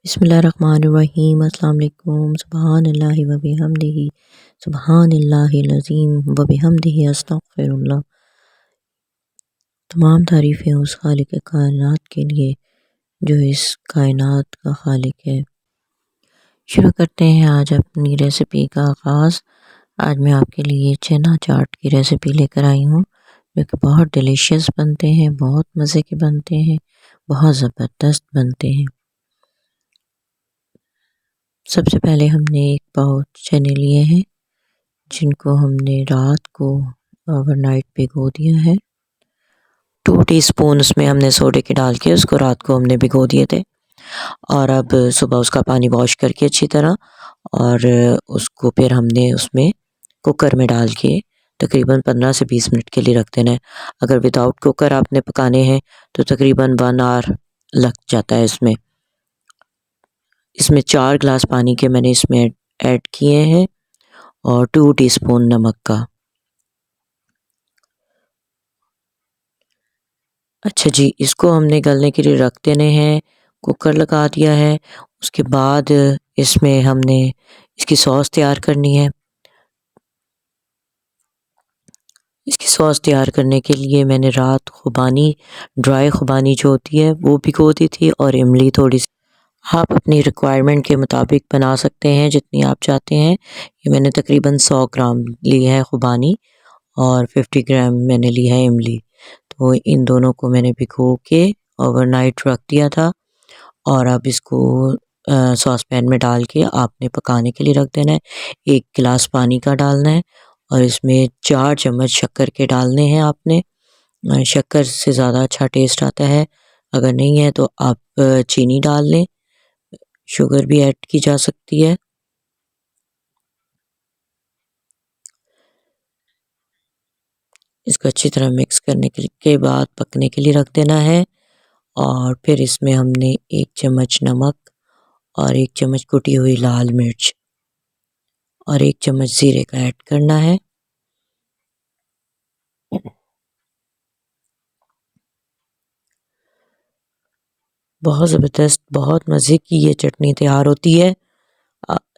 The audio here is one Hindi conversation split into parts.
बिस्मिल्लाहिर्रहमानिर्रहीम। अस्सलाम वालेकुम। सुब्हानल्लाहि व बिहम्दिही सुब्हानल्लाहिल अज़ीम व बिहम्दिही अस्तगफिरुल्लाह। तमाम तारीफ़ें उस खालिक कायनात के लिए जो इस कायनात का खालिक है। शुरू करते हैं आज अपनी रेसिपी का आगाज़। आज मैं आपके लिए चना चाट की रेसिपी लेकर आई हूँ, जो कि बहुत डिलीशियस बनते हैं, बहुत मज़े के बनते हैं, बहुत ज़बरदस्त बनते हैं। सबसे पहले हमने एक पाव चने लिए हैं, जिनको हमने रात को ओवरनाइट भिगो दिया है। 2 टीस्पून उसमें हमने सोडे के डाल के उसको रात को हमने भिगो दिए थे, और अब सुबह उसका पानी वॉश करके अच्छी तरह, और उसको फिर हमने उसमें कुकर में डाल के तकरीबन 15 से 20 मिनट के लिए रख देना है। अगर विदाउट कुकर आपने पकाने हैं तो तकरीबन 1 आवर लग जाता है इसमें। इसमें 4 गिलास पानी के मैंने इसमें ऐड किए हैं, और 2 टीस्पून नमक का। अच्छा जी, इसको हमने गलने के लिए रख देने हैं। कुकर लगा दिया है। उसके बाद इसमें हमने इसकी सॉस तैयार करनी है। इसकी सॉस तैयार करने के लिए मैंने रात खुबानी, ड्राई खुबानी जो होती है वो भिगो दी थी, और इमली थोड़ी सी। आप अपनी रिक्वायरमेंट के मुताबिक बना सकते हैं जितनी आप चाहते हैं। ये मैंने तकरीबन 100 ग्राम ली है खुबानी, और 50 ग्राम मैंने ली है इमली। तो इन दोनों को मैंने भिगो के ओवरनाइट रख दिया था, और अब इसको सॉस पैन में डाल के आपने पकाने के लिए रख देना है। 1 गिलास पानी का डालना है, और इसमें 4 चम्मच शक्कर के डालने हैं आपने। शक्कर से ज़्यादा अच्छा टेस्ट आता है। अगर नहीं है तो आप चीनी डाल लें, शुगर भी ऐड की जा सकती है। इसको अच्छी तरह मिक्स करने के बाद पकने के लिए रख देना है, और फिर इसमें हमने 1 चम्मच नमक, और 1 चम्मच कुटी हुई लाल मिर्च, और 1 चम्मच ज़ीरे का ऐड करना है। बहुत ज़बरदस्त, बहुत मज़े की ये चटनी तैयार होती है।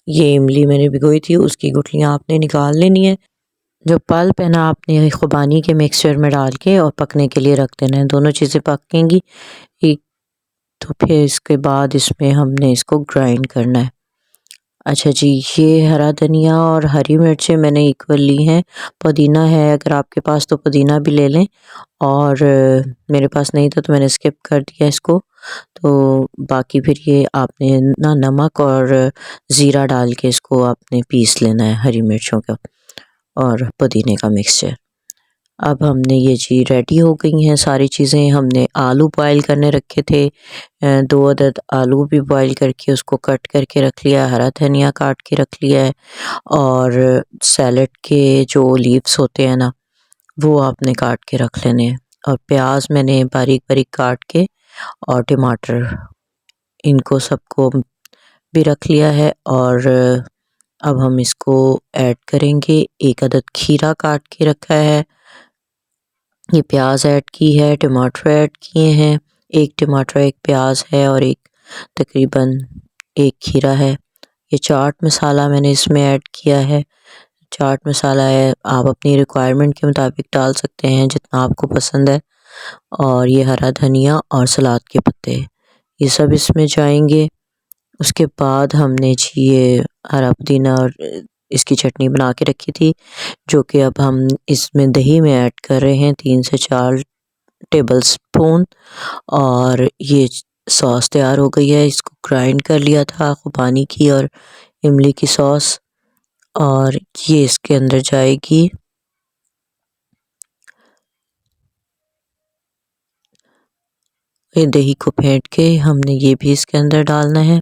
ये इमली मैंने भिगोई थी, उसकी गुठलियाँ आपने निकाल लेनी है। जो पल्प है ना, आपने खुबानी के मिक्सचर में डाल के और पकने के लिए रख देना है। दोनों चीज़ें पकेंगी एक, तो फिर इसके बाद इसमें हमने इसको ग्राइंड करना है। अच्छा जी, ये हरा धनिया और हरी मिर्चें मैंने इक्वल ली हैं। पुदीना है अगर आपके पास तो पुदीना भी ले लें, और मेरे पास नहीं था तो मैंने स्किप कर दिया इसको। तो बाकी फिर ये आपने ना नमक और ज़ीरा डाल के इसको आपने पीस लेना है, हरी मिर्चों का और पुदीने का मिक्सचर। अब हमने ये जी रेडी हो गई हैं सारी चीज़ें। हमने आलू बॉयल करने रखे थे, 2 अदद आलू भी बॉयल करके उसको कट करके रख लिया, हरा धनिया काट के रख लिया है, और सैलेड के जो लीव्स होते हैं ना, वो आपने काट के रख लेने हैं, और प्याज मैंने बारीक बारीक काट के, और टमाटर, इनको सबको भी रख लिया है। और अब हम इसको ऐड करेंगे। 1 अदद खीरा काट के रखा है, ये प्याज ऐड की है, टमाटर ऐड किए हैं, 1 टमाटर 1 प्याज है, और एक तकरीबन 1 खीरा है। ये चाट मसाला मैंने इसमें ऐड किया है। चाट मसाला है, आप अपनी रिक्वायरमेंट के मुताबिक डाल सकते हैं जितना आपको पसंद है। और ये हरा धनिया और सलाद के पत्ते, ये सब इसमें जाएंगे। उसके बाद हमने जी ये हरा पुदीना और इसकी चटनी बना के रखी थी, जो कि अब हम इसमें दही में ऐड कर रहे हैं, 3 से 4 टेबल स्पून। और ये सॉस तैयार हो गई है। इसको ग्राइंड कर लिया था खुबानी की और इमली की सॉस, और ये इसके अंदर जाएगी। ये दही को फेंट के हमने ये भी इसके अंदर डालना है।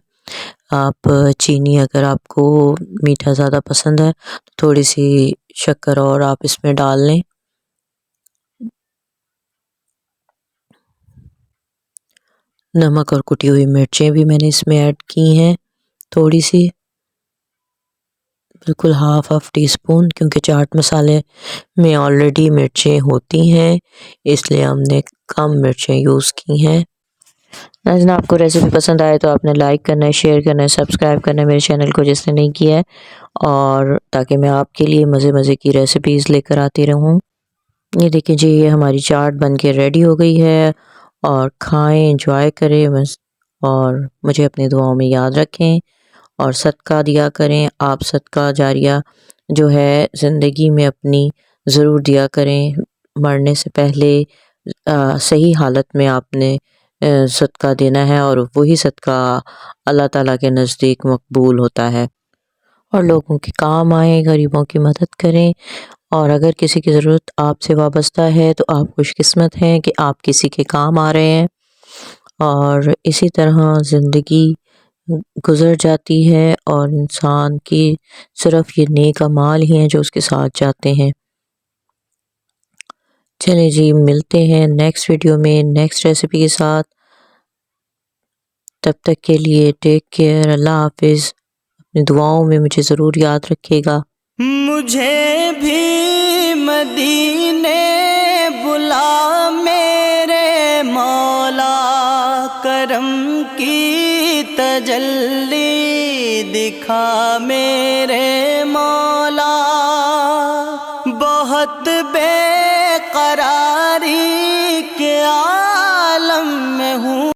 आप चीनी, अगर आपको मीठा ज़्यादा पसंद है तो थोड़ी सी शक्कर और आप इसमें डाल लें। नमक और कुटी हुई मिर्चें भी मैंने इसमें ऐड की हैं, थोड़ी सी, बिल्कुल हाफ टी स्पून, क्योंकि चाट मसाले में ऑलरेडी मिर्चें होती हैं, इसलिए हमने कम मिर्चें यूज़ की हैं। नाज़रीन, आपको रेसिपी पसंद आए तो आपने लाइक करना है, शेयर करना है, सब्सक्राइब करना है मेरे चैनल को जिसने नहीं किया है, और ताकि मैं आपके लिए मज़े मज़े की रेसिपीज़ लेकर आती रहूँ। ये देखिए जी, ये हमारी चाट बन के रेडी हो गई है, और खाएं, एंजॉय करें बस, और मुझे अपनी दुआओं में याद रखें और सदका दिया करें। आप सदका जारिया जो है ज़िंदगी में अपनी ज़रूर दिया करें। मरने से पहले सही हालत में आपने सदका देना है, और वही सदका अल्लाह ताला के नज़दीक मकबूल होता है। और लोगों के काम आए, गरीबों की मदद करें, और अगर किसी की ज़रूरत आपसे वाबस्ता है तो आप खुशकिस्मत हैं कि आप किसी के काम आ रहे हैं। और इसी तरह ज़िंदगी गुज़र जाती है, और इंसान की सिर्फ़ ये नेक अमाल ही हैं जो उसके साथ जाते हैं। चलिए जी, मिलते हैं नेक्स्ट वीडियो में नेक्स्ट रेसिपी के साथ। तब तक के लिए टेक केयर, अल्लाह हाफ़िज़। अपनी दुआओं में मुझे ज़रूर याद रखिएगा। मुझे भी मदीने बुला मेरे मौला, करम की तजल्ली दिखा मेरे मौला। बहुत